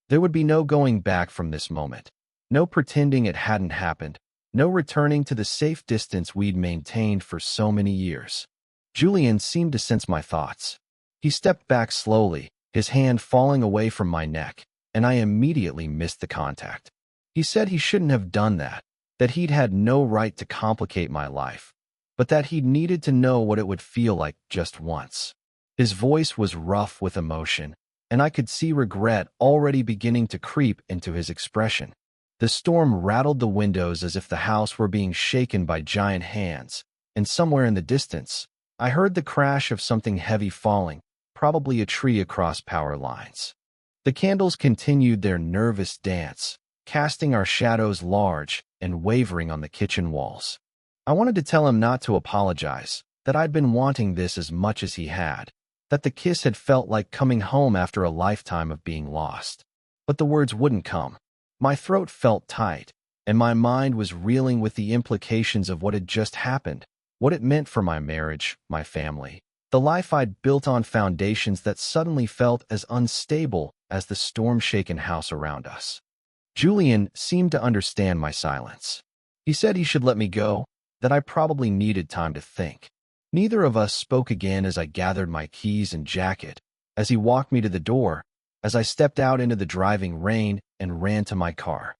There would be no going back from this moment, no pretending it hadn't happened, no returning to the safe distance we'd maintained for so many years. Julian seemed to sense my thoughts. He stepped back slowly, his hand falling away from my neck, and I immediately missed the contact. He said he shouldn't have done that he'd had no right to complicate my life, but that he needed to know what it would feel like just once. His voice was rough with emotion, and I could see regret already beginning to creep into his expression. The storm rattled the windows as if the house were being shaken by giant hands, and somewhere in the distance, I heard the crash of something heavy falling, probably a tree across power lines. The candles continued their nervous dance, casting our shadows large and wavering on the kitchen walls. I wanted to tell him not to apologize, that I'd been wanting this as much as he had, that the kiss had felt like coming home after a lifetime of being lost. But the words wouldn't come. My throat felt tight, and my mind was reeling with the implications of what had just happened, what it meant for my marriage, my family, the life I'd built on foundations that suddenly felt as unstable as the storm-shaken house around us. Julian seemed to understand my silence. He said he should let me go, that I probably needed time to think. Neither of us spoke again as I gathered my keys and jacket, as he walked me to the door, as I stepped out into the driving rain and ran to my car.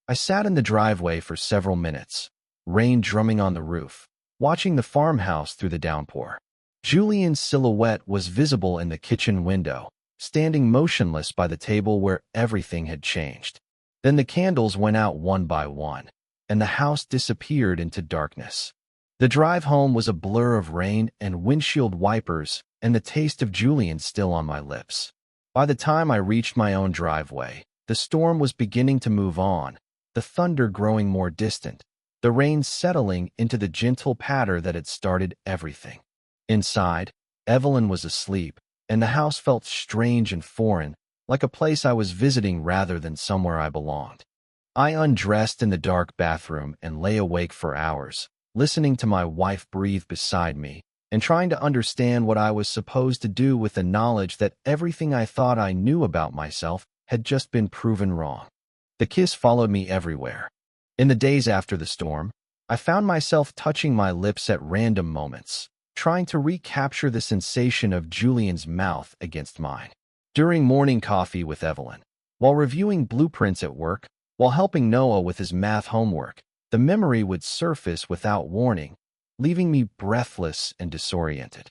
I sat in the driveway for several minutes, rain drumming on the roof, watching the farmhouse through the downpour. Julian's silhouette was visible in the kitchen window, standing motionless by the table where everything had changed. Then the candles went out one by one, and the house disappeared into darkness. The drive home was a blur of rain and windshield wipers and the taste of Julian still on my lips. By the time I reached my own driveway, the storm was beginning to move on, the thunder growing more distant, the rain settling into the gentle patter that had started everything. Inside, Evelyn was asleep, and the house felt strange and foreign, like a place I was visiting rather than somewhere I belonged. I undressed in the dark bathroom and lay awake for hours, listening to my wife breathe beside me, and trying to understand what I was supposed to do with the knowledge that everything I thought I knew about myself had just been proven wrong. The kiss followed me everywhere. In the days after the storm, I found myself touching my lips at random moments, trying to recapture the sensation of Julian's mouth against mine. During morning coffee with Evelyn, while reviewing blueprints at work, while helping Noah with his math homework, the memory would surface without warning, leaving me breathless and disoriented.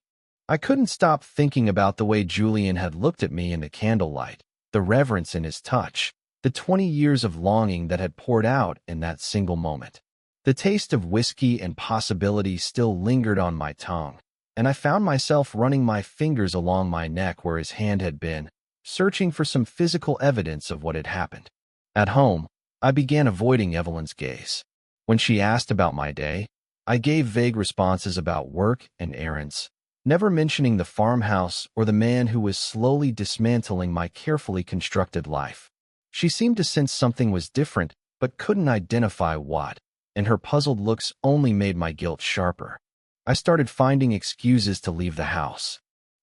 I couldn't stop thinking about the way Julian had looked at me in the candlelight, the reverence in his touch, the 20 years of longing that had poured out in that single moment. The taste of whiskey and possibility still lingered on my tongue, and I found myself running my fingers along my neck where his hand had been, searching for some physical evidence of what had happened. At home, I began avoiding Evelyn's gaze. When she asked about my day, I gave vague responses about work and errands, never mentioning the farmhouse or the man who was slowly dismantling my carefully constructed life. She seemed to sense something was different, but couldn't identify what, and her puzzled looks only made my guilt sharper. I started finding excuses to leave the house.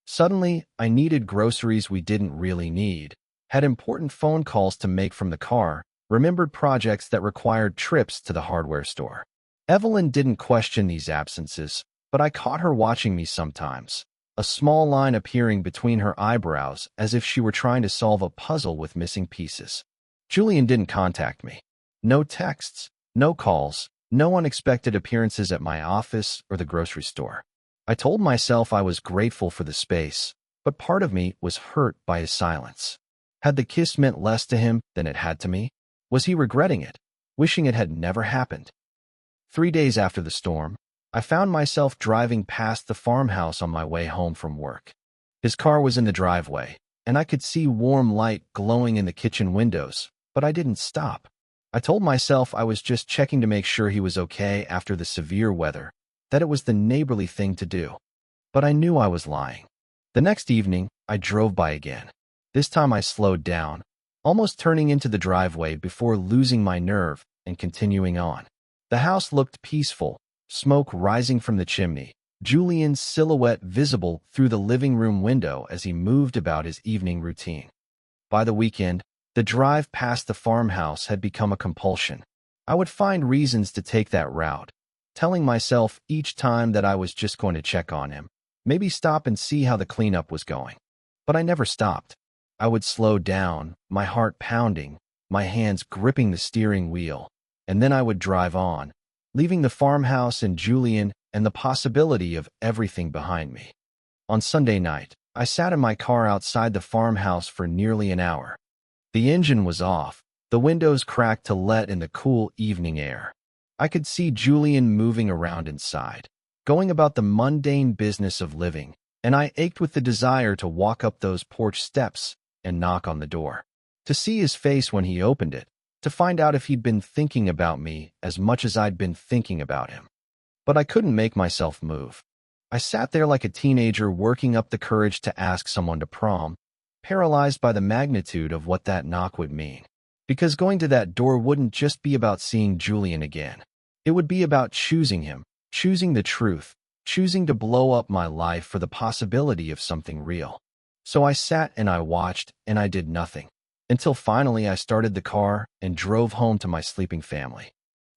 Suddenly, I needed groceries we didn't really need, had important phone calls to make from the car, remembered projects that required trips to the hardware store. Evelyn didn't question these absences, but I caught her watching me sometimes, a small line appearing between her eyebrows as if she were trying to solve a puzzle with missing pieces. Julian didn't contact me. No texts, no calls, no unexpected appearances at my office or the grocery store. I told myself I was grateful for the space, but part of me was hurt by his silence. Had the kiss meant less to him than it had to me? Was he regretting it, wishing it had never happened? 3 days after the storm, I found myself driving past the farmhouse on my way home from work. His car was in the driveway, and I could see warm light glowing in the kitchen windows, but I didn't stop. I told myself I was just checking to make sure he was okay after the severe weather, that it was the neighborly thing to do. But I knew I was lying. The next evening, I drove by again. This time I slowed down, almost turning into the driveway before losing my nerve and continuing on. The house looked peaceful, smoke rising from the chimney, Julian's silhouette visible through the living room window as he moved about his evening routine. By the weekend, the drive past the farmhouse had become a compulsion. I would find reasons to take that route, telling myself each time that I was just going to check on him, Maybe stop and see how the cleanup was going. But I never stopped. I would slow down, my heart pounding, my hands gripping the steering wheel, and then I would drive on, leaving the farmhouse and Julian and the possibility of everything behind me. On Sunday night, I sat in my car outside the farmhouse for nearly an hour. The engine was off, the windows cracked to let in the cool evening air. I could see Julian moving around inside, going about the mundane business of living, and I ached with the desire to walk up those porch steps and knock on the door, to see his face when he opened it, to find out if he'd been thinking about me as much as I'd been thinking about him. But I couldn't make myself move. I sat there like a teenager working up the courage to ask someone to prom, paralyzed by the magnitude of what that knock would mean. Because going to that door wouldn't just be about seeing Julian again. It would be about choosing him, choosing the truth, choosing to blow up my life for the possibility of something real. So I sat and I watched and I did nothing, until finally I started the car and drove home to my sleeping family.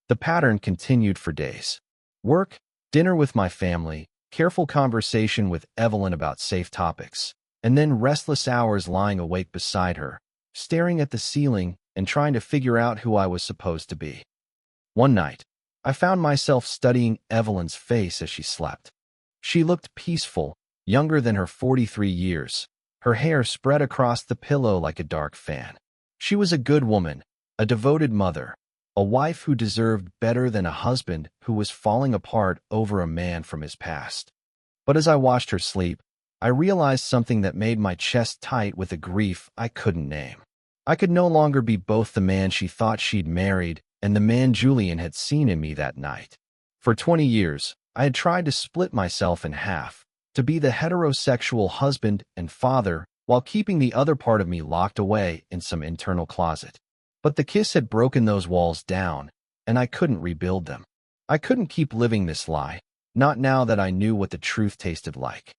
The pattern continued for days. Work, dinner with my family, careful conversation with Evelyn about safe topics, and then restless hours lying awake beside her, staring at the ceiling and trying to figure out who I was supposed to be. One night, I found myself studying Evelyn's face as she slept. She looked peaceful, younger than her 43 years, her hair spread across the pillow like a dark fan. She was a good woman, a devoted mother, a wife who deserved better than a husband who was falling apart over a man from his past. But as I watched her sleep, I realized something that made my chest tight with a grief I couldn't name. I could no longer be both the man she thought she'd married and the man Julian had seen in me that night. For 20 years, I had tried to split myself in half, to be the heterosexual husband and father while keeping the other part of me locked away in some internal closet. But the kiss had broken those walls down, and I couldn't rebuild them. I couldn't keep living this lie, not now that I knew what the truth tasted like.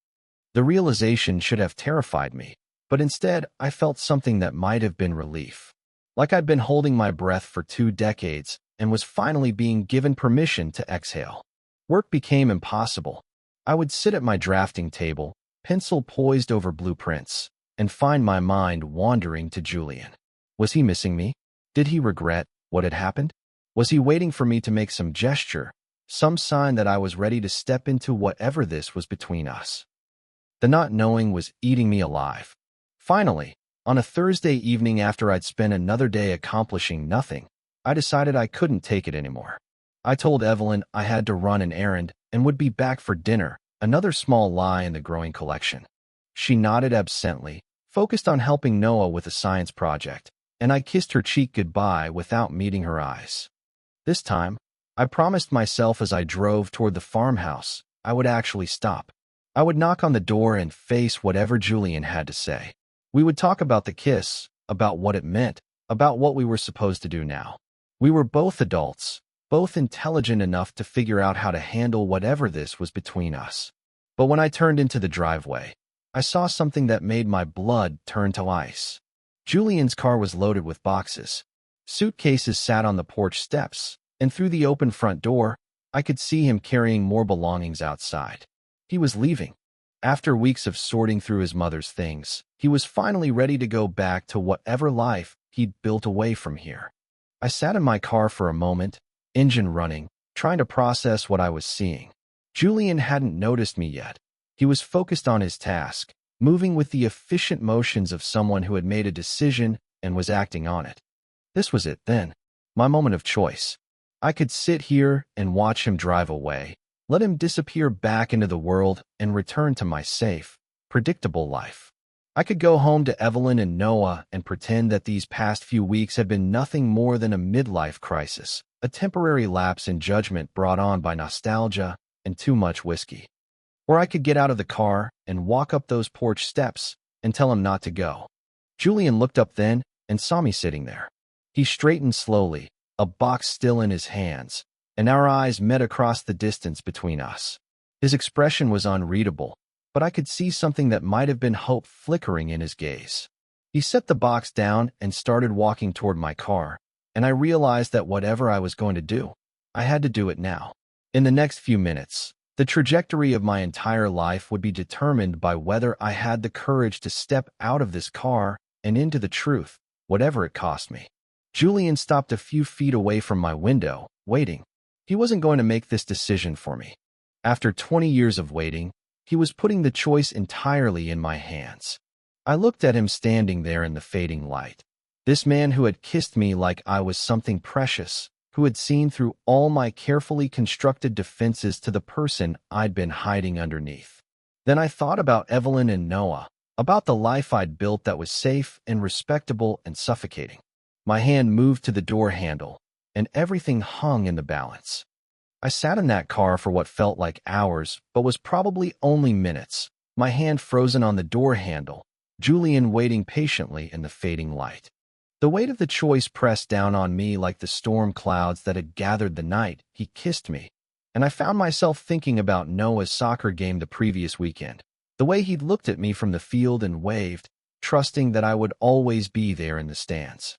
The realization should have terrified me, but instead I felt something that might have been relief. Like I'd been holding my breath for 2 decades and was finally being given permission to exhale. Work became impossible. I would sit at my drafting table, pencil poised over blueprints, and find my mind wandering to Julian. Was he missing me? Did he regret what had happened? Was he waiting for me to make some gesture, some sign that I was ready to step into whatever this was between us? The not knowing was eating me alive. Finally, on a Thursday evening after I'd spent another day accomplishing nothing, I decided I couldn't take it anymore. I told Evelyn I had to run an errand and would be back for dinner, another small lie in the growing collection. She nodded absently, focused on helping Noah with a science project, and I kissed her cheek goodbye without meeting her eyes. This time, I promised myself as I drove toward the farmhouse, I would actually stop. I would knock on the door and face whatever Julian had to say. We would talk about the kiss, about what it meant, about what we were supposed to do now. We were both adults, both intelligent enough to figure out how to handle whatever this was between us. But when I turned into the driveway, I saw something that made my blood turn to ice. Julian's car was loaded with boxes. Suitcases sat on the porch steps, and through the open front door, I could see him carrying more belongings outside. He was leaving. After weeks of sorting through his mother's things, he was finally ready to go back to whatever life he'd built away from here. I sat in my car for a moment, engine running, trying to process what I was seeing. Julian hadn't noticed me yet. He was focused on his task, moving with the efficient motions of someone who had made a decision and was acting on it. This was it then, my moment of choice. I could sit here and watch him drive away, let him disappear back into the world and return to my safe, predictable life. I could go home to Evelyn and Noah and pretend that these past few weeks had been nothing more than a midlife crisis, a temporary lapse in judgment brought on by nostalgia and too much whiskey. Or I could get out of the car and walk up those porch steps and tell him not to go. Julian looked up then and saw me sitting there. He straightened slowly, a box still in his hands, and our eyes met across the distance between us. His expression was unreadable, but I could see something that might have been hope flickering in his gaze. He set the box down and started walking toward my car, and I realized that whatever I was going to do, I had to do it now. In the next few minutes, The trajectory of my entire life would be determined by whether I had the courage to step out of this car and into the truth, whatever it cost me. Julian stopped a few feet away from my window, waiting. He wasn't going to make this decision for me. After 20 years of waiting, he was putting the choice entirely in my hands. I looked at him standing there in the fading light. This man who had kissed me like I was something precious, who had seen through all my carefully constructed defenses to the person I'd been hiding underneath. Then I thought about Evelyn and Noah, about the life I'd built that was safe and respectable and suffocating. My hand moved to the door handle, and everything hung in the balance. I sat in that car for what felt like hours, but was probably only minutes, my hand frozen on the door handle, Julian waiting patiently in the fading light. The weight of the choice pressed down on me like the storm clouds that had gathered the night he kissed me, and I found myself thinking about Noah's soccer game the previous weekend, the way he'd looked at me from the field and waved, trusting that I would always be there in the stands.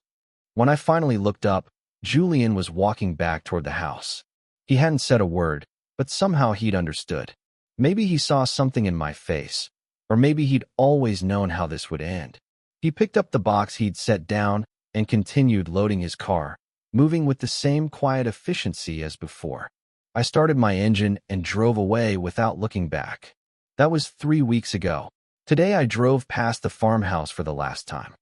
When I finally looked up, Julian was walking back toward the house. He hadn't said a word, but somehow he'd understood. Maybe he saw something in my face, or maybe he'd always known how this would end. He picked up the box he'd set down and continued loading his car, moving with the same quiet efficiency as before. I started my engine and drove away without looking back. That was 3 weeks ago. Today I drove past the farmhouse for the last time.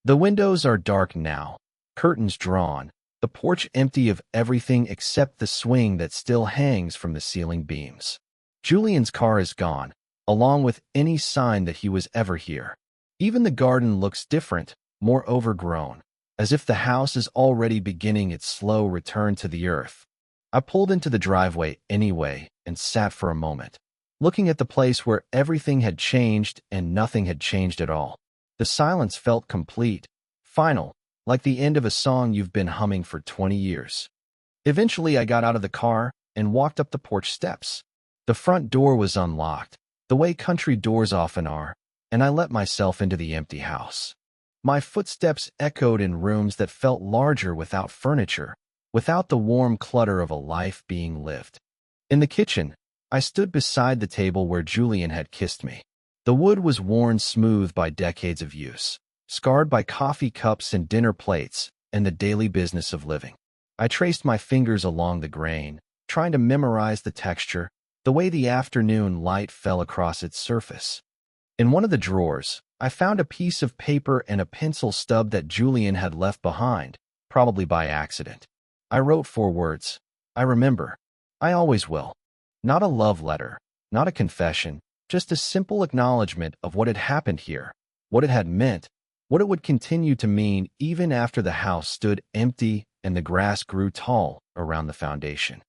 The windows are dark now, curtains drawn, the porch empty of everything except the swing that still hangs from the ceiling beams. Julian's car is gone, along with any sign that he was ever here. Even the garden looks different, more overgrown, as if the house is already beginning its slow return to the earth. I pulled into the driveway anyway and sat for a moment, looking at the place where everything had changed and nothing had changed at all. The silence felt complete, final, like the end of a song you've been humming for 20 years. Eventually, I got out of the car and walked up the porch steps. The front door was unlocked, the way country doors often are, and I let myself into the empty house. My footsteps echoed in rooms that felt larger without furniture, without the warm clutter of a life being lived. In the kitchen, I stood beside the table where Julian had kissed me. The wood was worn smooth by decades of use, scarred by coffee cups and dinner plates and the daily business of living. I traced my fingers along the grain, trying to memorize the texture, the way the afternoon light fell across its surface. In one of the drawers, I found a piece of paper and a pencil stub that Julian had left behind, probably by accident. I wrote 4 words. I remember. I always will. Not a love letter, not a confession, just a simple acknowledgement of what had happened here, what it had meant, what it would continue to mean even after the house stood empty and the grass grew tall around the foundation.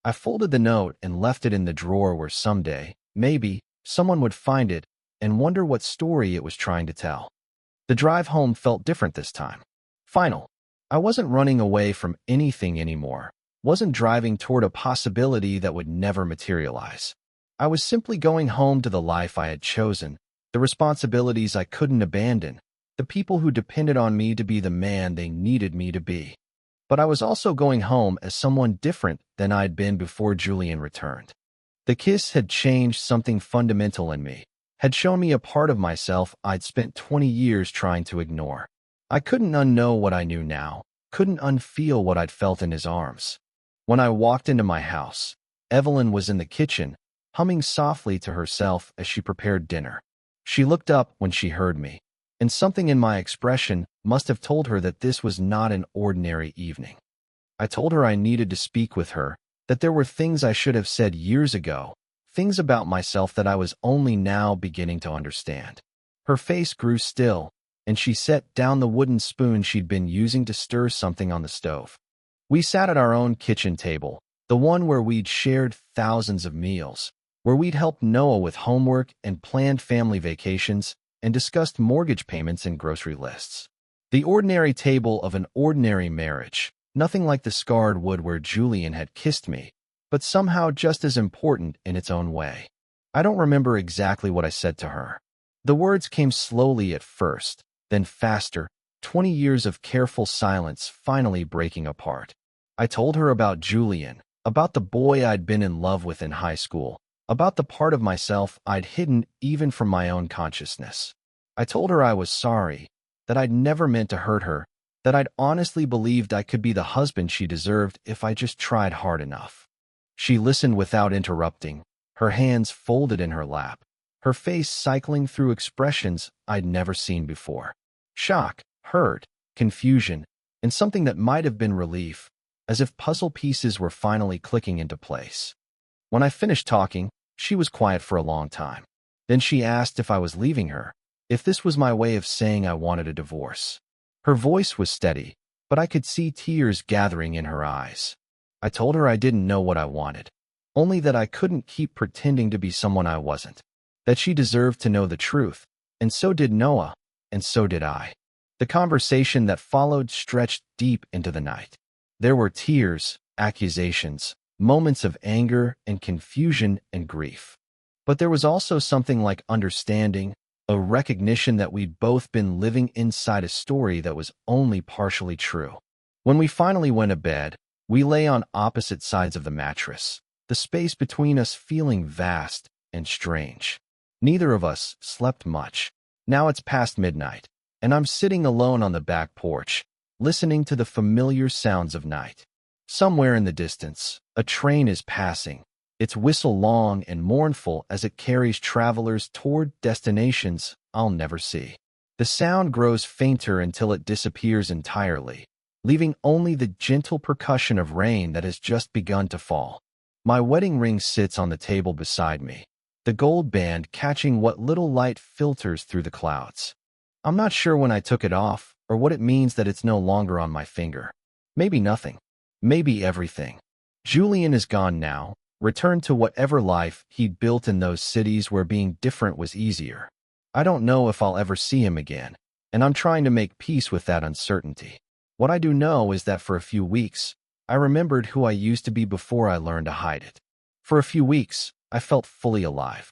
I folded the note and left it in the drawer where someday, maybe, someone would find it and wonder what story it was trying to tell. The drive home felt different this time. Final. I wasn't running away from anything anymore, wasn't driving toward a possibility that would never materialize. I was simply going home to the life I had chosen, the responsibilities I couldn't abandon, the people who depended on me to be the man they needed me to be. But I was also going home as someone different than I'd been before Julian returned. The kiss had changed something fundamental in me, had shown me a part of myself I'd spent 20 years trying to ignore. I couldn't unknow what I knew now, couldn't unfeel what I'd felt in his arms. When I walked into my house, Evelyn was in the kitchen, humming softly to herself as she prepared dinner. She looked up when she heard me, and something in my expression must have told her that this was not an ordinary evening. I told her I needed to speak with her, that there were things I should have said years ago, things about myself that I was only now beginning to understand. Her face grew still, and she set down the wooden spoon she'd been using to stir something on the stove. We sat at our own kitchen table, the one where we'd shared thousands of meals, where we'd helped Noah with homework and planned family vacations, and discussed mortgage payments and grocery lists. The ordinary table of an ordinary marriage, nothing like the scarred wood where Julian had kissed me, but somehow just as important in its own way. I don't remember exactly what I said to her. The words came slowly at first, then faster, 20 years of careful silence finally breaking apart. I told her about Julian, about the boy I'd been in love with in high school, about the part of myself I'd hidden even from my own consciousness. I told her I was sorry, that I'd never meant to hurt her, that I'd honestly believed I could be the husband she deserved if I just tried hard enough. She listened without interrupting, her hands folded in her lap, her face cycling through expressions I'd never seen before. Shock, hurt, confusion, and something that might have been relief, as if puzzle pieces were finally clicking into place. When I finished talking, she was quiet for a long time. Then she asked if I was leaving her, if this was my way of saying I wanted a divorce. Her voice was steady, but I could see tears gathering in her eyes. I told her I didn't know what I wanted, only that I couldn't keep pretending to be someone I wasn't, that she deserved to know the truth, and so did Noah, and so did I. The conversation that followed stretched deep into the night. There were tears, accusations, moments of anger and confusion and grief. But there was also something like understanding, a recognition that we'd both been living inside a story that was only partially true. When we finally went to bed, we lay on opposite sides of the mattress, the space between us feeling vast and strange. Neither of us slept much. Now it's past midnight, and I'm sitting alone on the back porch, listening to the familiar sounds of night. Somewhere in the distance, a train is passing, its whistle long and mournful as it carries travelers toward destinations I'll never see. The sound grows fainter until it disappears entirely, leaving only the gentle percussion of rain that has just begun to fall. My wedding ring sits on the table beside me, the gold band catching what little light filters through the clouds. I'm not sure when I took it off or what it means that it's no longer on my finger. Maybe nothing. Maybe everything. Julian is gone now, returned to whatever life he'd built in those cities where being different was easier. I don't know if I'll ever see him again, and I'm trying to make peace with that uncertainty. What I do know is that for a few weeks, I remembered who I used to be before I learned to hide it. For a few weeks, I felt fully alive.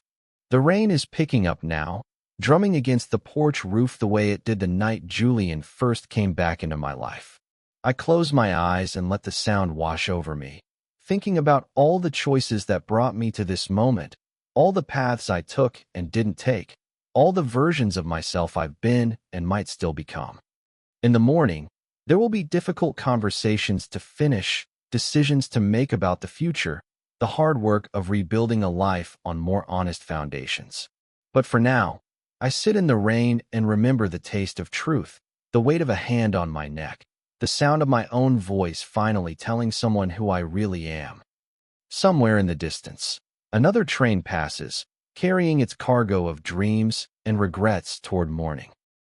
The rain is picking up now, drumming against the porch roof the way it did the night Julian first came back into my life. I close my eyes and let the sound wash over me, thinking about all the choices that brought me to this moment, all the paths I took and didn't take, all the versions of myself I've been and might still become. In the morning, there will be difficult conversations to finish, decisions to make about the future, the hard work of rebuilding a life on more honest foundations. But for now, I sit in the rain and remember the taste of truth, the weight of a hand on my neck, the sound of my own voice finally telling someone who I really am. Somewhere in the distance, another train passes, carrying its cargo of dreams and regrets toward morning.